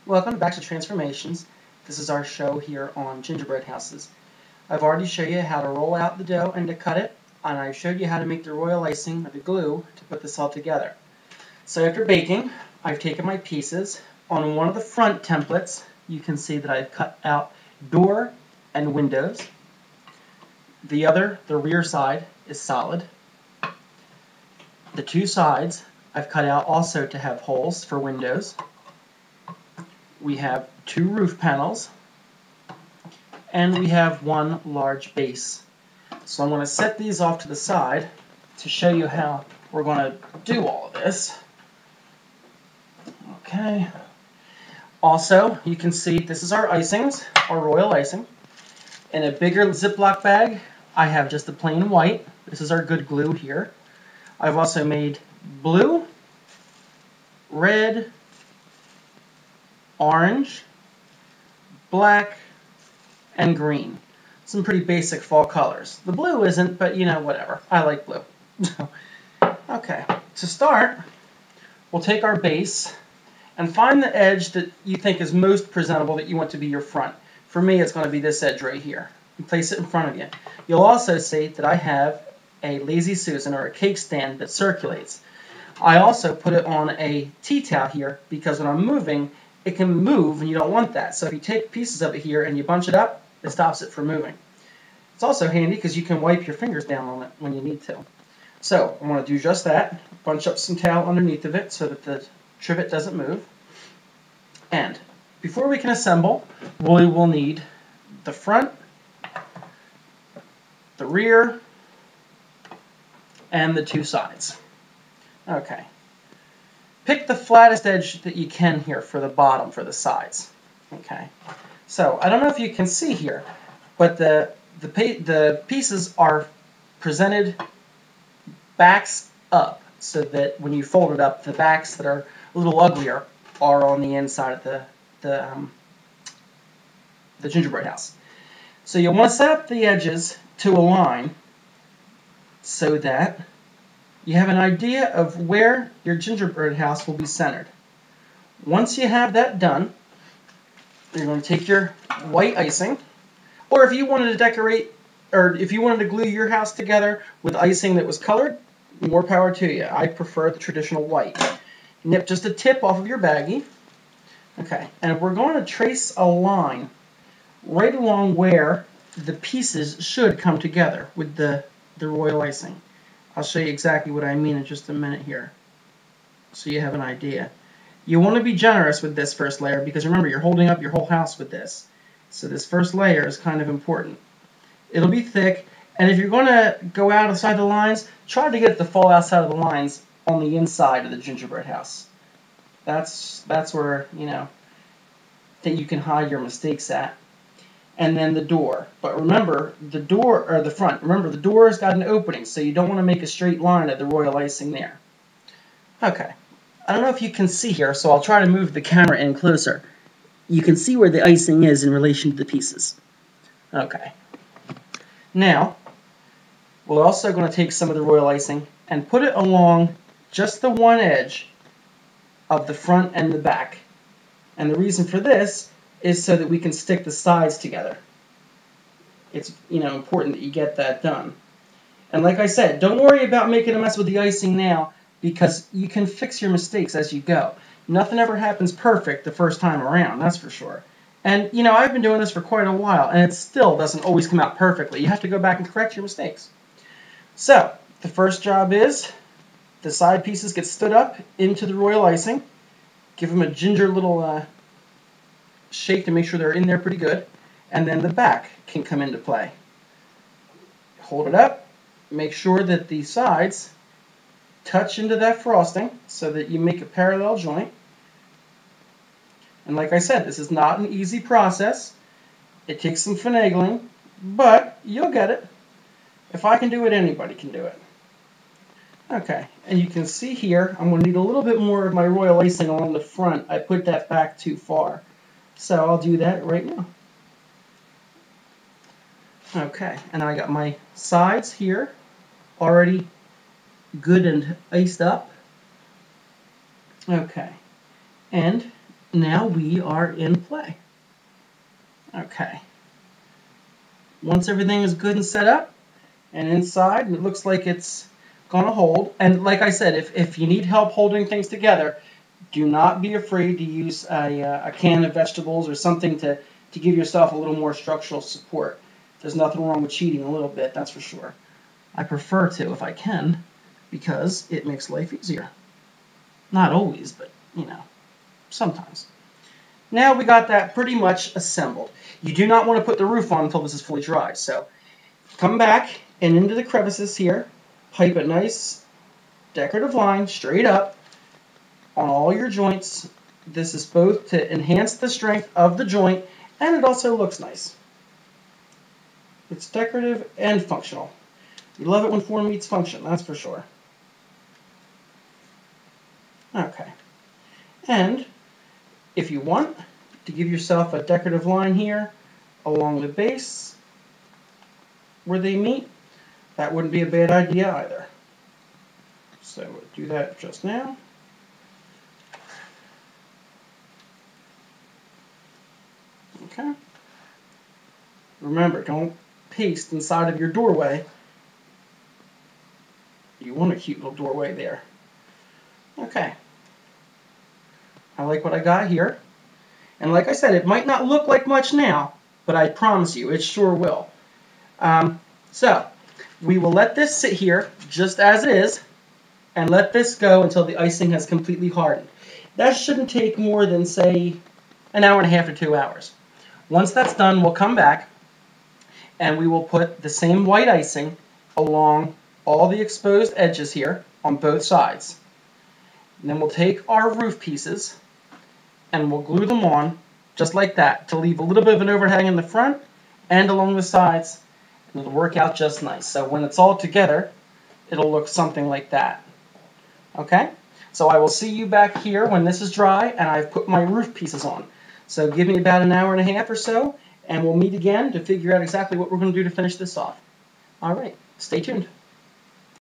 Welcome back to Transformations. This is our show here on gingerbread houses. I've already showed you how to roll out the dough and to cut it, and I've showed you how to make the royal icing or the glue to put this all together. So after baking, I've taken my pieces. On one of the front templates, you can see that I've cut out door and windows. The rear side, is solid. The two sides, I've cut out also to have holes for windows. We have two roof panels, and we have one large base. So I'm going to set these off to the side to show you how we're going to do all of this. Okay. Also, you can see this is our icings, our royal icing. In a bigger Ziploc bag, I have just the plain white. This is our good glue here. I've also made blue, red, orange, black, and green. Some pretty basic fall colors. The blue isn't, but you know, whatever. I like blue. Okay, to start, we'll take our base and find the edge that you think is most presentable that you want to be your front. For me, it's going to be this edge right here. And place it in front of you. You'll also see that I have a Lazy Susan or a cake stand that circulates. I also put it on a tea towel here because when I'm moving, it can move and you don't want that. So if you take pieces of it here and you bunch it up, it stops it from moving. It's also handy because you can wipe your fingers down on it when you need to. So I'm going to do just that. Bunch up some towel underneath of it so that the trivet doesn't move. And before we can assemble, we will need the front, the rear, and the two sides. Okay. Pick the flattest edge that you can here for the bottom, for the sides. Okay. So I don't know if you can see here, but the pieces are presented backs up, so that when you fold it up, the backs that are a little uglier are on the inside of the gingerbread house. So you'll want to set up the edges to align so that you have an idea of where your gingerbread house will be centered. Once you have that done, you're going to take your white icing, or if you wanted to decorate, or if you wanted to glue your house together with icing that was colored, more power to you. I prefer the traditional white. Nip just a tip off of your baggie. Okay, and we're going to trace a line right along where the pieces should come together with the royal icing. I'll show you exactly what I mean in just a minute here, so you have an idea. You want to be generous with this first layer because remember, you're holding up your whole house with this. So this first layer is kind of important. It'll be thick, and if you're going to go outside the lines, try to get it to fall outside of the lines on the inside of the gingerbread house. That's where, you know, that you can hide your mistakes at. And then the door. But remember, the door, or the front, remember the door has got an opening, so you don't want to make a straight line of the royal icing there. Okay. I don't know if you can see here, so I'll try to move the camera in closer. You can see where the icing is in relation to the pieces. Okay. Now, we're also going to take some of the royal icing and put it along just the one edge of the front and the back. And the reason for this is so that we can stick the sides together. It's, you know, important that you get that done. And like I said, don't worry about making a mess with the icing now, because you can fix your mistakes as you go. Nothing ever happens perfect the first time around, that's for sure. And, you know, I've been doing this for quite a while, and it still doesn't always come out perfectly. You have to go back and correct your mistakes. So, the first job is the side pieces get stood up into the royal icing. Give them a ginger little shake to make sure they're in there pretty good. And then the back can come into play. Hold it up. Make sure that the sides touch into that frosting so that you make a parallel joint. And like I said, this is not an easy process. It takes some finagling, but you'll get it. If I can do it, anybody can do it. Okay, and you can see here, I'm going to need a little bit more of my royal icing along the front. I put that back too far. So I'll do that right now. Okay, and I got my sides here already good and iced up. Okay, and now we are in play. Okay. Once everything is good and set up and inside, and it looks like it's going to hold. And like I said, if you need help holding things together, do not be afraid to use a can of vegetables or something to give yourself a little more structural support. There's nothing wrong with cheating a little bit, that's for sure. I prefer to if I can, because it makes life easier. Not always, but, you know, sometimes. Now we got that pretty much assembled. You do not want to put the roof on until this is fully dry. So come back and into the crevices here, pipe a nice decorative line straight up on all your joints. This is both to enhance the strength of the joint, and it also looks nice. It's decorative and functional. We love it when form meets function, that's for sure. Okay. And if you want to give yourself a decorative line here along the base where they meet, that wouldn't be a bad idea either. So we'll do that just now. Okay. Remember, don't paste inside of your doorway. You want a cute little doorway there. Okay. I like what I got here. And like I said, it might not look like much now, but I promise you, it sure will. So, we will let this sit here just as it is, and let this go until the icing has completely hardened. That shouldn't take more than, say, an hour and a half to 2 hours. Once that's done, we'll come back, and we will put the same white icing along all the exposed edges here on both sides. And then we'll take our roof pieces, and we'll glue them on just like that to leave a little bit of an overhang in the front and along the sides, and it'll work out just nice. So when it's all together, it'll look something like that. Okay? So I will see you back here when this is dry and I've put my roof pieces on. So give me about an hour and a half or so, and we'll meet again to figure out exactly what we're going to do to finish this off. All right, stay tuned.